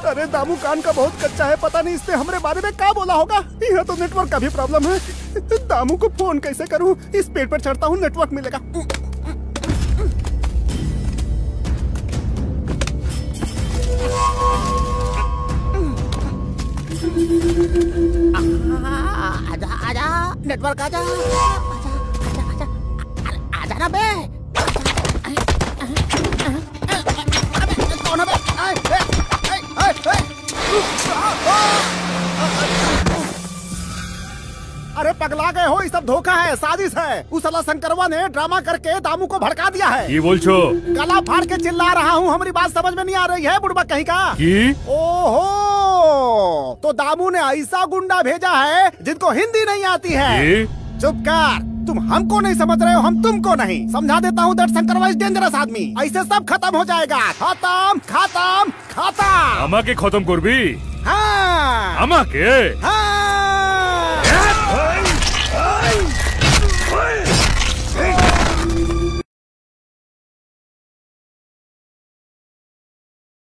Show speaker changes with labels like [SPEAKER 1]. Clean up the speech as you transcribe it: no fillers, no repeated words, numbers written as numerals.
[SPEAKER 1] अरे दामू कान का बहुत कच्चा है, पता नहीं इसने हमारे बारे में क्या बोला होगा। यहाँ तो नेटवर्क का भी प्रॉब्लम है। दामू को फोन कैसे करूँ? इस पेड़ पर चढ़ता हूँ, नेटवर्क मिलेगा।
[SPEAKER 2] आजा आजा नेटवर्क आजा आजा आजा ना बे। कौन है बे?
[SPEAKER 1] अरे पगला गए हो, ये सब धोखा है, साजिश है। उस साला शंकरवा ने ड्रामा करके दामू को भड़का दिया है।
[SPEAKER 3] ये बोल छो
[SPEAKER 1] गला फाड़ के चिल्ला रहा हूँ, हमारी बात समझ में नहीं आ रही है बुढ़बा कहीं का? ओहो, तो दामू ने ऐसा गुंडा भेजा है जिनको हिंदी नहीं आती है। चुप कर, तुम हमको नहीं समझ रहे हो, हम तुमको नहीं। समझा देता हूँ, दैट शंकरवा इज डेंजरस आदमी। ऐसे सब खत्म हो जाएगा। खत्म खत्म खत्म।
[SPEAKER 3] আমাকে খতম করবি?
[SPEAKER 1] हाँ
[SPEAKER 3] আমাকে?
[SPEAKER 1] हाँ